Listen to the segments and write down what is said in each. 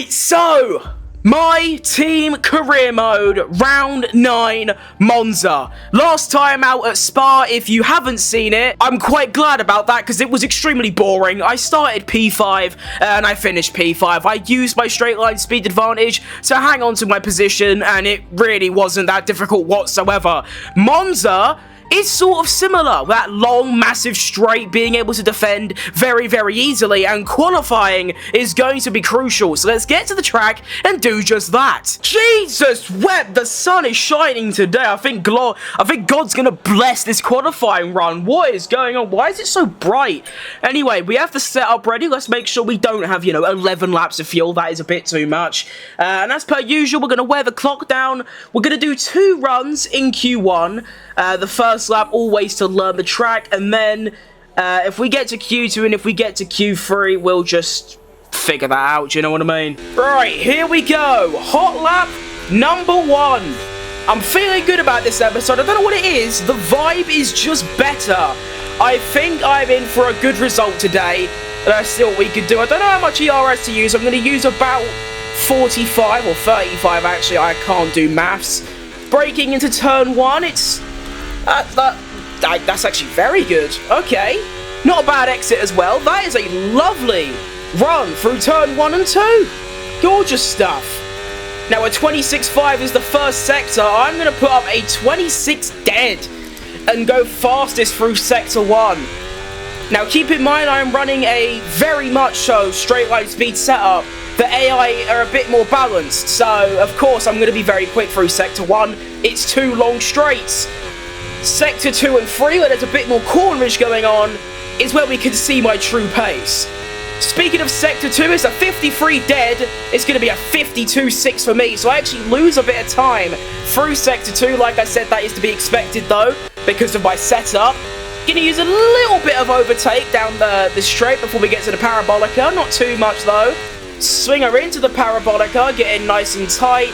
Right, so my team career mode, round 9, Monza. Last time out at Spa, if you haven't seen it, I'm quite glad about that because it was extremely boring. I started P5 and I finished P5. I used my straight line speed advantage to hang on to my position and it really wasn't that difficult whatsoever. Monza is sort of similar, that long, massive straight, being able to defend very, very easily, and qualifying is going to be crucial, so let's get to the track and do just that. Jesus wept, the sun is shining today. I think God's gonna bless this qualifying run. What is going on? Why is it so bright? Anyway, we have the setup ready. Let's make sure we don't have, 11 laps of fuel. That is a bit too much. And as per usual, we're gonna wear the clock down. We're gonna do 2 runs in Q1. The first lap always to learn the track, and then if we get to Q2 and if we get to Q3, we'll just figure that out, do you know what I mean? Right, here we go. Hot lap number 1. I'm feeling good about this episode. I don't know what it is. The vibe is just better. I think I'm in for a good result today. Let's see what we can do. I don't know how much ERS to use. I'm going to use about 45 or 35, actually. I can't do maths. Braking into turn 1, it's... that's actually very good. Okay. Not a bad exit as well. That is a lovely run through turn 1 and 2. Gorgeous stuff. Now, a 26.5 is the first sector. I'm going to put up a 26 dead and go fastest through sector 1. Now, keep in mind, I'm running a very much so straight line speed setup. The AI are a bit more balanced, so of course I'm going to be very quick through sector 1. It's 2 long straights. Sector 2 and 3, where there's a bit more cornerage going on, is where we can see my true pace. Speaking of Sector 2, it's a 53 dead. It's going to be a 52.6 for me, so I actually lose a bit of time through Sector 2. Like I said, that is to be expected, though, because of my setup. Going to use a little bit of overtake down the straight before we get to the Parabolica. Not too much, though. Swing her into the Parabolica, getting nice and tight.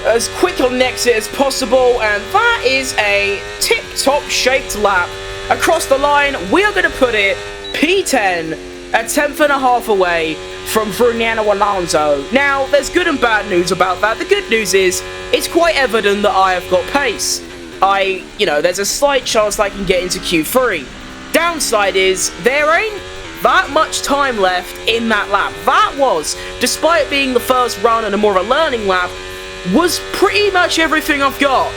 As quick on the exit as possible, and that is a tip-top shaped lap. Across the line, we are going to put it P10, a 10th and a half away from Fernando Alonso. Now, there's good and bad news about that. The good news is, it's quite evident that I have got pace. There's a slight chance that I can get into Q3. Downside is, there ain't that much time left in that lap. That was, despite being the first run and a more of a learning lap, was pretty much everything I've got.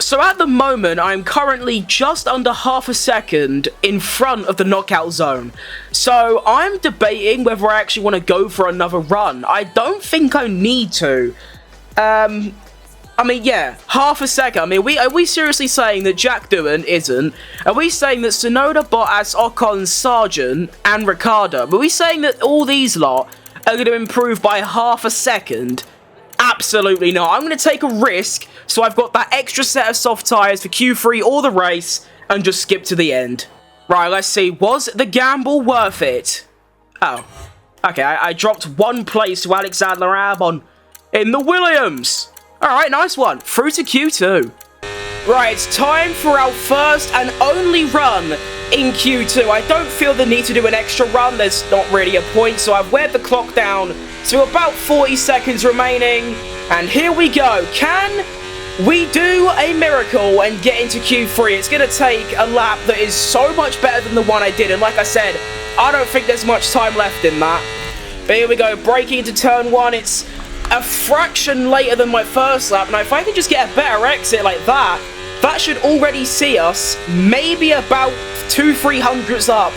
So at the moment, I'm currently just under half a second in front of the knockout zone. So I'm debating whether I actually want to go for another run. I don't think I need to. Half a second. Are we seriously saying that Jack Doohan isn't? Are we saying that Tsunoda, Bottas, Ocon, Sargent, and Ricciardo? Are we saying that all these lot are going to improve by half a second? Absolutely not. I'm going to take a risk, so I've got that extra set of soft tyres for Q3 or the race, and just skip to the end. Right, let's see. Was the gamble worth it? Oh. Okay, I dropped 1 place to Alexander Albon in the Williams. Alright, nice one. Through to Q2. Right, it's time for our first and only run in Q2. I don't feel the need to do an extra run. There's not really a point, so I've weared the clock down to about 40 seconds remaining. And here we go. Can we do a miracle and get into Q3? It's going to take a lap that is so much better than the one I did. And like I said, I don't think there's much time left in that. But here we go. Braking into turn 1. It's a fraction later than my first lap. Now, if I can just get a better exit like that, that should already see us maybe about 200-300s up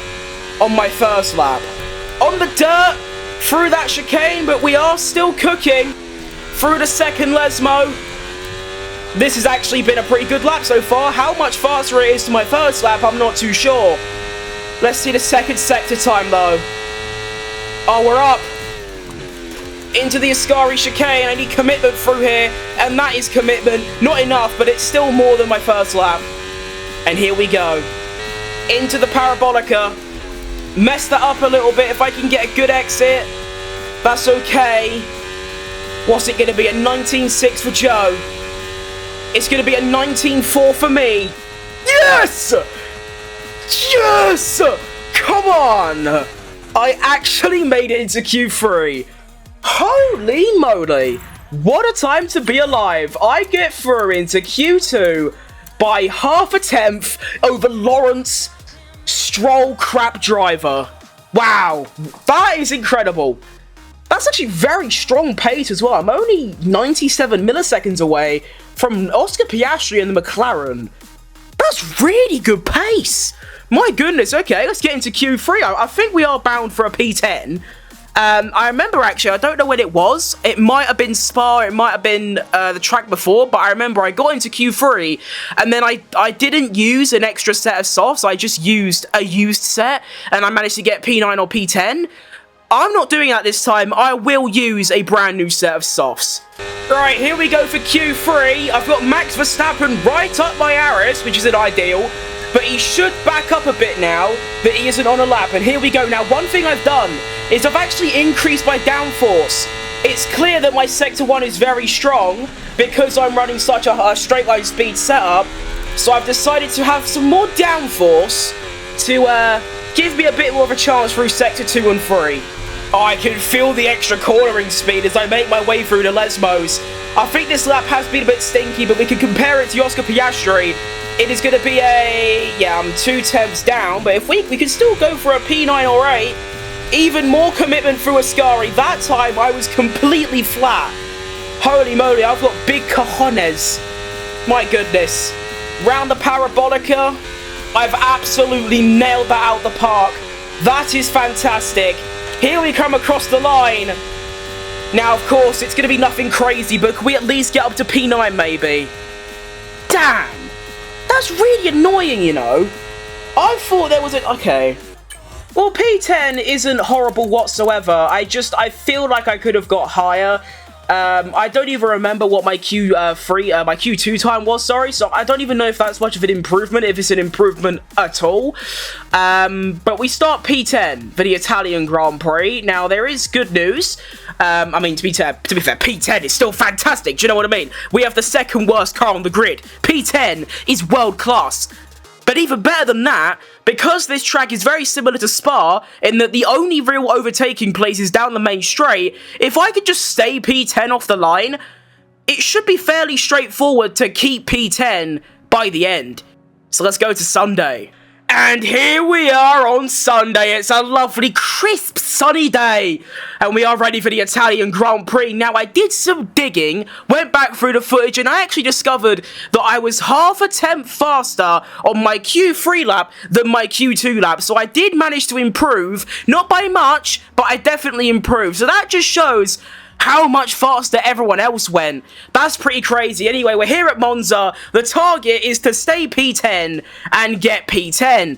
on my first lap. On the dirt, through that chicane, but we are still cooking through the second Lesmo. This has actually been a pretty good lap so far. How much faster it is to my first lap, I'm not too sure. Let's see the second sector time, though. Oh, we're up into the Ascari chicane. I need commitment through here, and that is commitment. Not enough, but it's still more than my first lap. And here we go. Into the Parabolica. Messed that up a little bit. If I can get a good exit, that's okay. What's it going to be? A 19.6 for Joe. It's going to be a 19.4 for me. Yes! Yes! Come on! I actually made it into Q3. Holy moly. What a time to be alive. I get through into Q2 by half a tenth over Lawrence Stroll crap driver. Wow. That is incredible. That's actually very strong pace as well. I'm only 97 milliseconds away from Oscar Piastri and the McLaren. That's really good pace. My goodness. Okay, let's get into Q3. I think we are bound for a P10. I remember actually, I don't know when it was. It might have been Spa, it might have been the track before, but I remember I got into Q3 and then I didn't use an extra set of softs. I just used a used set and I managed to get P9 or P10. I'm not doing that this time. I will use a brand new set of softs. Right, here we go for Q3. I've got Max Verstappen right up my arse, which isn't ideal, but he should back up a bit now that he isn't on a lap. And here we go. Now, one thing I've done is I've actually increased my downforce. It's clear that my Sector 1 is very strong because I'm running such a straight line speed setup. So I've decided to have some more downforce to give me a bit more of a chance through Sector 2 and 3. Oh, I can feel the extra cornering speed as I make my way through the Lesmos. I think this lap has been a bit stinky, but we can compare it to Oscar Piastri. It is going to be I'm 2 tenths down, but if we can still go for a P9 or 8, even more commitment through Ascari. That time I was completely flat. Holy moly, I've got big cojones. My goodness. Round the Parabolica, I've absolutely nailed that out the park. That is fantastic. Here we come across the line. Now, of course, it's going to be nothing crazy, but can we at least get up to P9 maybe? Damn. That's really annoying, you know. I thought there was okay. Well, P10 isn't horrible whatsoever. I feel like I could have got higher. I don't even remember what my Q2 time was, sorry. So I don't even know if that's much of an improvement, if it's an improvement at all. But we start P10 for the Italian Grand Prix. Now, there is good news. I mean, to be fair, P10 is still fantastic. Do you know what I mean? We have the second worst car on the grid. P10 is world class. But even better than that, because this track is very similar to Spa, in that the only real overtaking place is down the main straight, if I could just stay P10 off the line, it should be fairly straightforward to keep P10 by the end. So let's go to Sunday. And here we are on Sunday. It's a lovely, crisp, sunny day. And we are ready for the Italian Grand Prix. Now, I did some digging, went back through the footage, and I actually discovered that I was half a tenth faster on my Q3 lap than my Q2 lap. So I did manage to improve. Not by much, but I definitely improved. So that just shows how much faster everyone else went. That's pretty crazy. Anyway, we're here at Monza. The target is to stay P10 and get P10.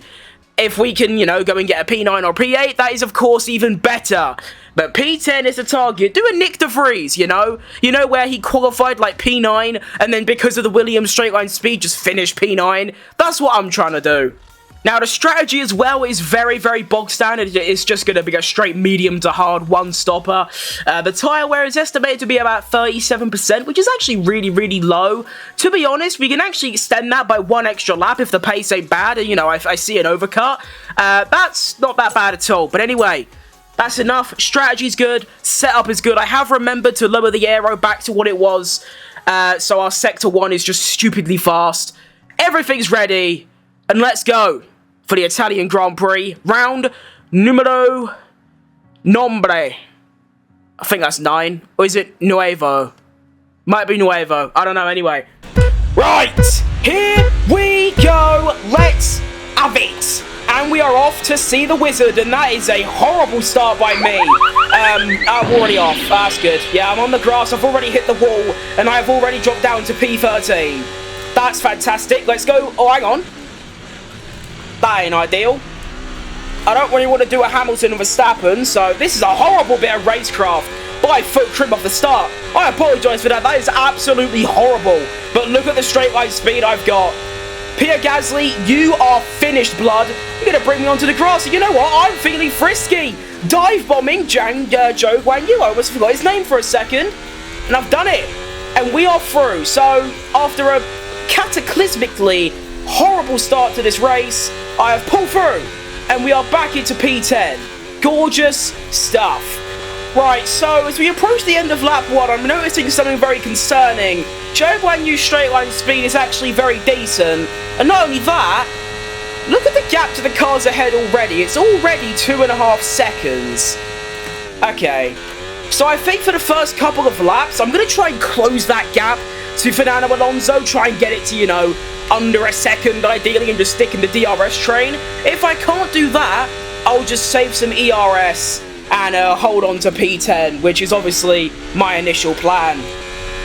If we can, you know, go and get a P9 or P8, that is, of course, even better. But P10 is the target. Do a Nick de Vries, you know? You know where he qualified like P9 and then because of the Williams straight line speed just finished P9? That's what I'm trying to do. Now, the strategy as well is very, very bog standard. It's just going to be a straight medium to hard one-stopper. The tyre wear is estimated to be about 37%, which is actually really, really low. To be honest, we can actually extend that by 1 extra lap if the pace ain't bad. And, you know, I see an overcut. That's not that bad at all. But anyway, that's enough. Strategy's good. Setup is good. I have remembered to lower the aero back to what it was. So our Sector 1 is just stupidly fast. Everything's ready. And let's go for the Italian Grand Prix. Round numero nombre. I think that's 9. Or is it nuevo? Might be nuevo. I don't know anyway. Right. Here we go. Let's have it. And we are off to see the wizard. And that is a horrible start by me. I'm already off. That's good. Yeah, I'm on the grass. I've already hit the wall. And I've already dropped down to P13. That's fantastic. Let's go. Oh, hang on. That ain't ideal. I don't really want to do a Hamilton and Verstappen, so this is a horrible bit of racecraft. By foot trim off the start. I apologise for that. That is absolutely horrible. But look at the straight line speed I've got. Pierre Gasly, you are finished, blood. You're going to bring me onto the grass. You know what? I'm feeling frisky. Dive bombing Zhou Guanyu. I almost forgot his name for a second. And I've done it. And we are through. So, after a cataclysmically horrible start to this race, I have pulled through, and we are back into P10. Gorgeous stuff. Right, so as we approach the end of lap 1, I'm noticing something very concerning. Zhou Guanyu's straight line speed is actually very decent. And not only that, look at the gap to the cars ahead already. It's already 2.5 seconds. Okay, so I think for the first couple of laps, I'm going to try and close that gap to Fernando Alonso, try and get it to, you know, under a second, ideally, and just stick in the DRS train. If I can't do that, I'll just save some ERS and hold on to P10, which is obviously my initial plan.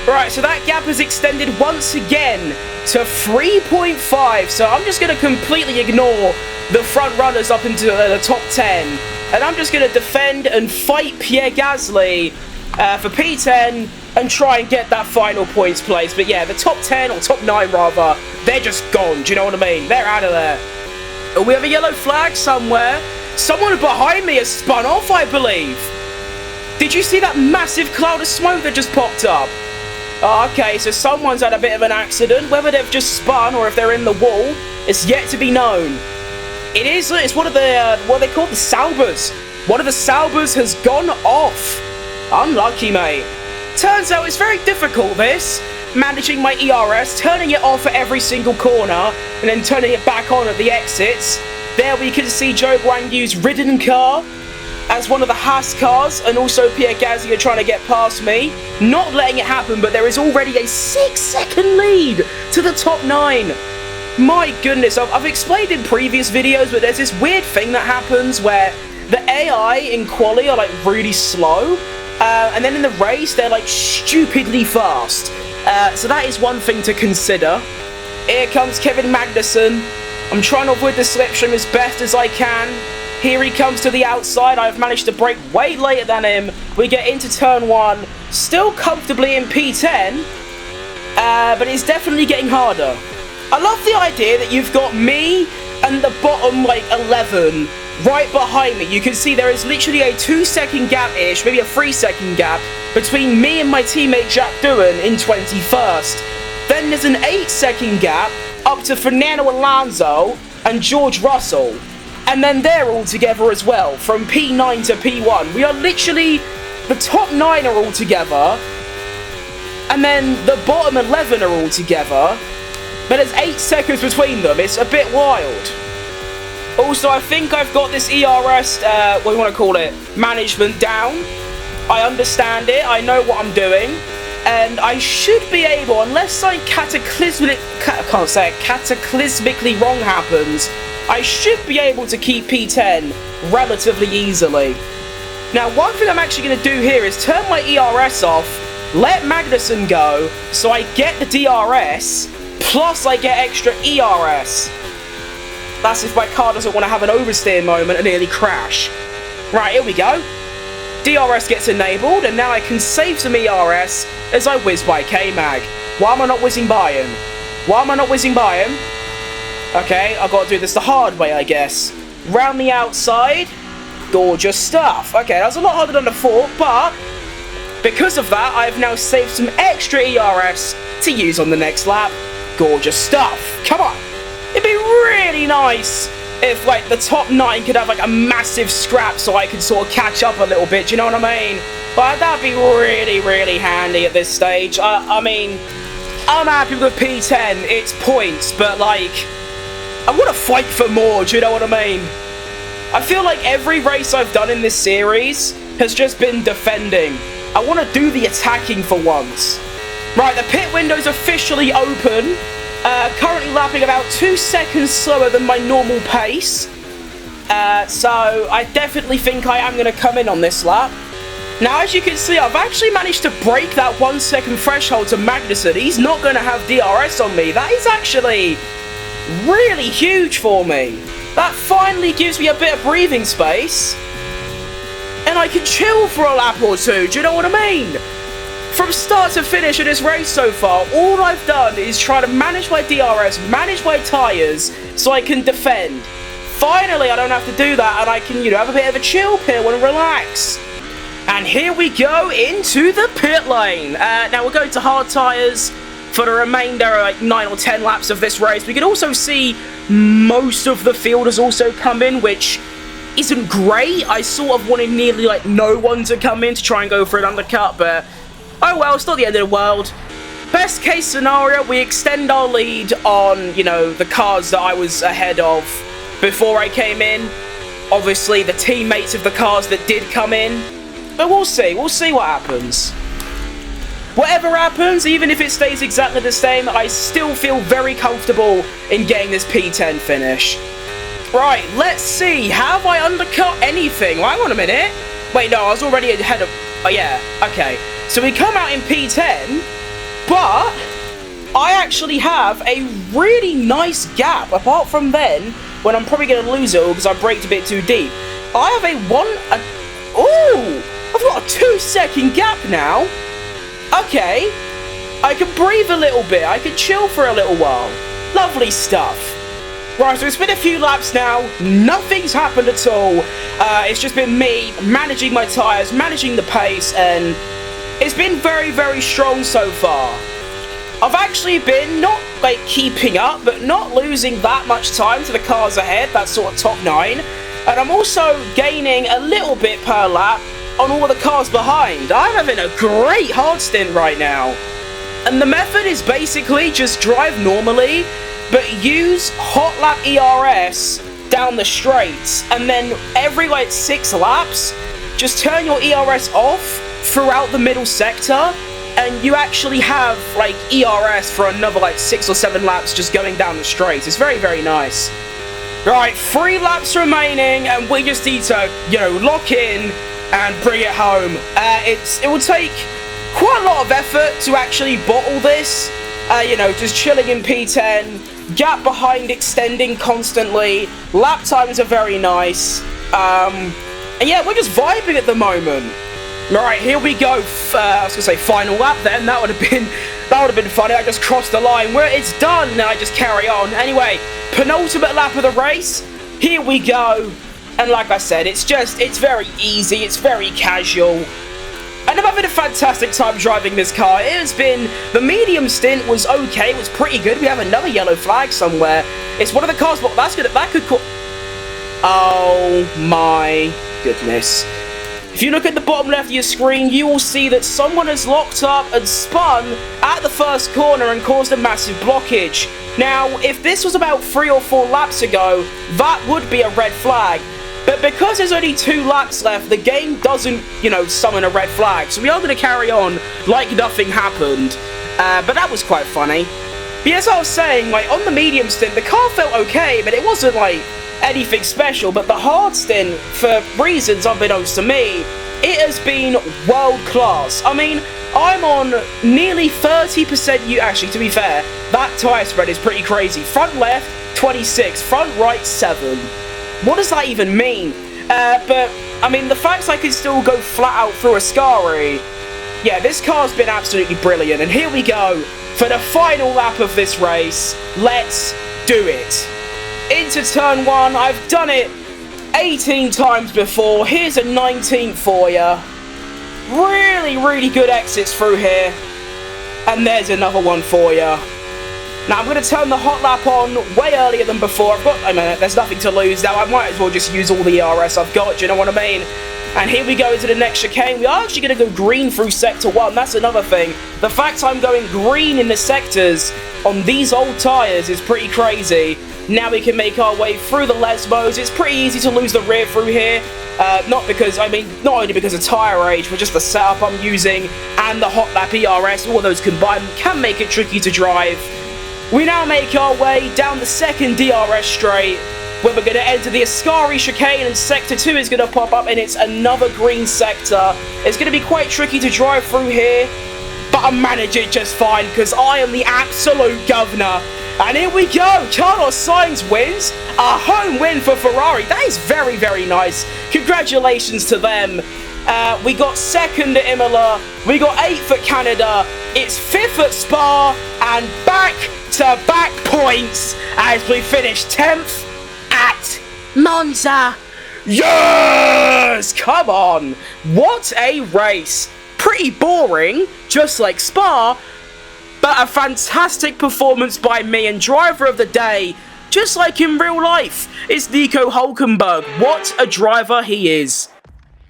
Right, so that gap has extended once again to 3.5, so I'm just going to completely ignore the front runners up into the top 10, and I'm just going to defend and fight Pierre Gasly for P10 and try and get that final points place. But yeah, the top 10, or top 9 rather, they're just gone, do you know what I mean? They're out of there. We have a yellow flag somewhere. Someone behind me has spun off, I believe. Did you see that massive cloud of smoke that just popped up? Oh, okay, so someone's had a bit of an accident. Whether they've just spun or if they're in the wall, it's yet to be known. It's one of the, what are they called? The Saubers. One of the Saubers has gone off. Unlucky, mate. Turns out it's very difficult, this. Managing my ERS, turning it off at every single corner, and then turning it back on at the exits. There we can see Zhou Guanyu's ridden car as one of the Haas cars, and also Pierre Gasly trying to get past me. Not letting it happen, but there is already a 6-second lead to the top 9. My goodness, I've explained in previous videos, but there's this weird thing that happens where the AI in quali are like really slow, and then in the race they're like stupidly fast. So that is one thing to consider. Here comes Kevin Magnussen. I'm trying to avoid the slipstream as best as I can. Here he comes to the outside. I've managed to brake way later than him. We get into turn 1. Still comfortably in P10. But it's definitely getting harder. I love the idea that you've got me and the bottom, like, 11 right behind me. You can see there is literally a 2-second gap-ish, maybe a 3-second gap, between me and my teammate Jack Doohan in 21st. Then there's an 8-second gap up to Fernando Alonso and George Russell. And then they're all together as well, from P9 to P1. We are literally, the top 9 are all together, and then the bottom 11 are all together, but there's 8 seconds between them. It's a bit wild. Also, I think I've got this ERS, what do you want to call it, management down. I understand it, I know what I'm doing, and I should be able, unless something cataclysmically wrong happens, I should be able to keep P10 relatively easily. Now, one thing I'm actually going to do here is turn my ERS off, let Magnussen go, so I get the DRS, plus I get extra ERS. That's if my car doesn't want to have an oversteer moment and nearly crash. Right, here we go. DRS gets enabled, and now I can save some ERS as I whiz by K-Mag. Why am I not whizzing by him? Why am I not whizzing by him? Okay, I've got to do this the hard way, I guess. Round the outside. Gorgeous stuff. Okay, that was a lot harder than I thought, but because of that, I've now saved some extra ERS to use on the next lap. Gorgeous stuff. Come on. It'd be really nice if, like, the top 9 could have, like, a massive scrap so I could sort of catch up a little bit, do you know what I mean? But that'd be really, really handy at this stage. I mean, I'm happy with P10, it's points, but, like, I want to fight for more, do you know what I mean? I feel like every race I've done in this series has just been defending. I want to do the attacking for once. Right, the pit window's officially open. Currently lapping about 2 seconds slower than my normal pace. So I definitely think I am going to come in on this lap. Now, as you can see, I've actually managed to break that 1 second threshold to Magnussen. He's not going to have DRS on me. That is actually really huge for me. That finally gives me a bit of breathing space. And I can chill for a lap or two, do you know what I mean? From start to finish of this race so far, all I've done is try to manage my DRS, manage my tyres, so I can defend. Finally, I don't have to do that, and I can, you know, have a bit of a chill pill and relax. And here we go into the pit lane. Now, we're going to hard tyres for the remainder, like, 9 or 10 laps of this race. We can also see most of the field has also come in, which isn't great. I sort of wanted nearly, like, no one to come in to try and go for an undercut, but oh well, it's not the end of the world. Best case scenario, we extend our lead on, you know, the cars that I was ahead of before I came in. Obviously, the teammates of the cars that did come in. But we'll see what happens. Whatever happens, even if it stays exactly the same, I still feel very comfortable in getting this P10 finish. Right, let's see. Have I undercut anything? Well, hang on a minute. Wait, no, I was already ahead of... Oh, yeah, okay. So we come out in P10, but I actually have a really nice gap. Apart from then, when I'm probably going to lose it all because I braked a bit too deep. I have ooh! I've got a 2-second gap now. Okay. I can breathe a little bit. I can chill for a little while. Lovely stuff. Right, so it's been a few laps now. Nothing's happened at all. It's just been me managing my tyres, managing the pace, and it's been very, very strong so far. I've actually been not, like, keeping up, but not losing that much time to the cars ahead. That's sort of top 9. And I'm also gaining a little bit per lap on all the cars behind. I'm having a great hard stint right now. And the method is basically just drive normally, but use hot lap ERS down the straights, and then every, like, 6 laps, just turn your ERS off throughout the middle sector, and you actually have, like, ERS for another, like, 6 or 7 laps just going down the straights. It's very, very nice. Right, 3 laps remaining, and we just need to, you know, lock in and bring it home. It will take quite a lot of effort to actually bottle this. You know, just chilling in P10, gap behind extending constantly, lap times are very nice, and yeah, we're just vibing at the moment. Right, here we go. I was gonna say final lap then. That would have been funny. I just crossed the line where it's done, and I just carry on. Anyway, penultimate lap of the race. Here we go. And like I said, it's very easy. It's very casual. And I'm having a fantastic time driving this car. It has been, the medium stint was okay, it was pretty good. We have another yellow flag somewhere. It's one of the cars, but that could call... Oh my goodness. If you look at the bottom left of your screen, you will see that someone has locked up and spun at the first corner and caused a massive blockage. Now, if this was about 3 or 4 laps ago, that would be a red flag. But because there's only 2 laps left, the game doesn't, you know, summon a red flag. So we are going to carry on like nothing happened. But that was quite funny. But as I was saying, like, on the medium stint, the car felt okay, but it wasn't, like, anything special. But the hard stint, for reasons unbeknownst to me, it has been world class. I mean, I'm on nearly 30% actually, to be fair, that tyre spread is pretty crazy. Front left, 26. Front right, 7. What does that even mean? But, I mean, the fact I can still go flat out through Ascari, yeah, this car's been absolutely brilliant. And here we go for the final lap of this race. Let's do it. Into turn 1. I've done it 18 times before. Here's a 19th for you. Really, really good exits through here. And there's another one for you. Now, I'm going to turn the hot lap on way earlier than before. I mean, there's nothing to lose now. I might as well just use all the ERS I've got, do you know what I mean? And here we go into the next chicane. We are actually going to go green through Sector 1. That's another thing. The fact I'm going green in the sectors on these old tyres is pretty crazy. Now we can make our way through the Lesmos. It's pretty easy to lose the rear through here. Not only because of tyre age, but just the setup I'm using and the hot lap ERS, all those combined can make it tricky to drive. We now make our way down the second DRS straight, where we're going to enter the Ascari chicane, and Sector 2 is going to pop up, and it's another green sector. It's going to be quite tricky to drive through here, but I manage it just fine, because I am the absolute governor. And here we go, Carlos Sainz wins, a home win for Ferrari. That is very, very nice. Congratulations to them. We got 2nd at Imola, we got 8th at Canada, it's 5th at Spa, and back-to-back points as we finish 10th at Monza. Yes! Come on! What a race! Pretty boring, just like Spa, but a fantastic performance by me, and driver of the day, just like in real life. It's Nico Hulkenberg. What a driver he is.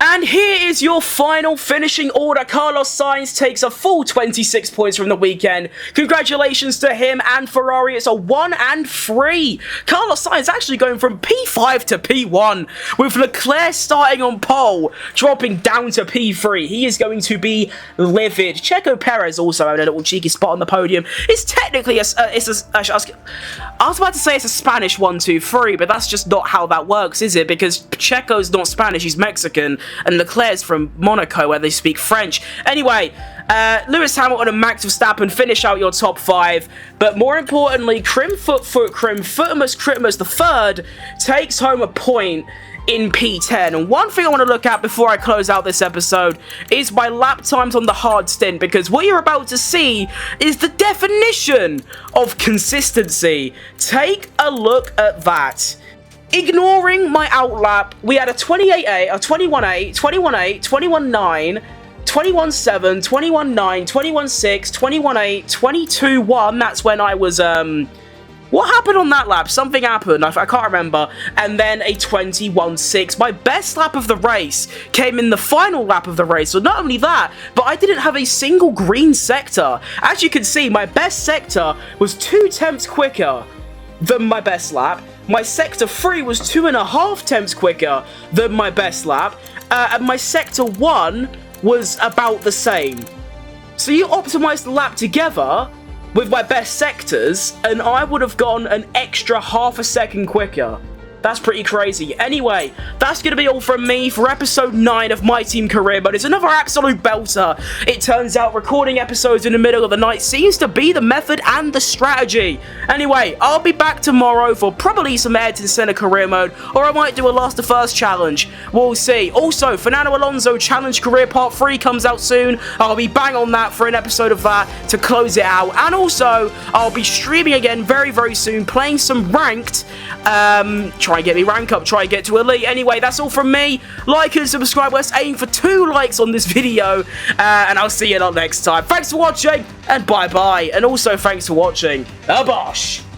And here is your final finishing order. Carlos Sainz takes a full 26 points from the weekend. Congratulations to him and Ferrari. It's a 1 and 3. Carlos Sainz actually going from P5 to P1, with Leclerc starting on pole, dropping down to P3. He is going to be livid. Checo Perez also having a little cheeky spot on the podium. It's technically I was about to say it's a Spanish 1, 2, 3, but that's just not how that works, is it? Because Checo's not Spanish, he's Mexican. And Leclerc's from Monaco, where they speak French. Anyway, Lewis Hamilton and Max Verstappen finish out your top 5. But more importantly, Critimus the 3rd takes home a point in P10. And one thing I want to look at before I close out this episode is my lap times on the hard stint, because what you're about to see is the definition of consistency. Take a look at that. Ignoring my outlap, we had a 28.8, a 21.8, 21.8, 21.9, 21.7, 21.9, 21.6, 21.8, 22.1. That's when I was, what happened on that lap? Something happened, I can't remember. And then a 21.6. My best lap of the race came in the final lap of the race. So not only that, but I didn't have a single green sector. As you can see, my best sector was 0.2 quicker than my best lap. My Sector 3 was 2.5 tenths quicker than my best lap, and my Sector 1 was about the same. So you optimize the lap together with my best sectors, and I would have gone an extra half a second quicker. That's pretty crazy. Anyway, that's going to be all from me for episode 9 of My Team Career Mode. It's another absolute belter. It turns out recording episodes in the middle of the night seems to be the method and the strategy. Anyway, I'll be back tomorrow for probably some Ayrton Senna Career Mode, or I might do a Last to First challenge. We'll see. Also, Fernando Alonso Challenge Career Part 3 comes out soon. I'll be bang on that for an episode of that to close it out. And also, I'll be streaming again very, very soon, playing some ranked. Try and get me rank up, try and get to elite. Anyway, that's all from me. Like and subscribe. Let's aim for 2 likes on this video, and I'll see you all next time. Thanks for watching, and bye-bye. And also, thanks for watching. Abosh!